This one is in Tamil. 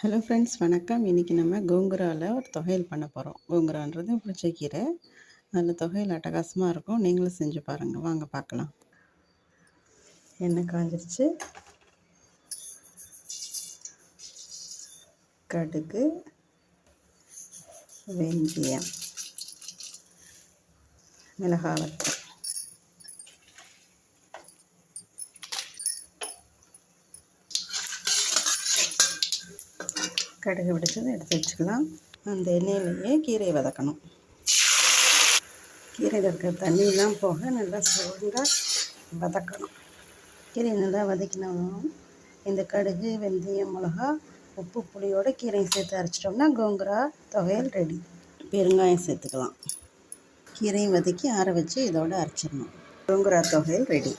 ஹலோ ஃப்ரெண்ட்ஸ், வணக்கம். இன்றைக்கி நம்ம கோங்குராவில் ஒரு தொகையல் பண்ண போகிறோம். கோங்குரான்றது புளிச்சக்கீரை. அதில் தொகையல் அட்டகாசமாக இருக்கும். நீங்களும் செஞ்சு பாருங்கள். வாங்க பார்க்கலாம். எண்ணெய் காஞ்சிருச்சு. கடுகு, வெந்தயம், மிளகாய் வத்தல், கடுகு பிடிச்சதை எடுத்து வச்சுக்கலாம். அந்த எண்ணெயிலேயே கீரையை வதக்கணும். கீரையில் இருக்கிற தண்ணியெலாம் போக நல்லா சூடாக வதக்கணும். கீரையை நல்லா வதக்கினாலும் இந்த கடுகு, வெந்தயம், மிளகா, உப்பு, புளியோட கீரையை சேர்த்து அரைச்சிட்டோம்னா கோங்குரா தொகையல் ரெடி. பெருங்காயம் சேர்த்துக்கலாம். கீரையும் வதக்கி ஆற வச்சு இதோடு அரைச்சிடணும். கோங்குரா தொகையல் ரெடி.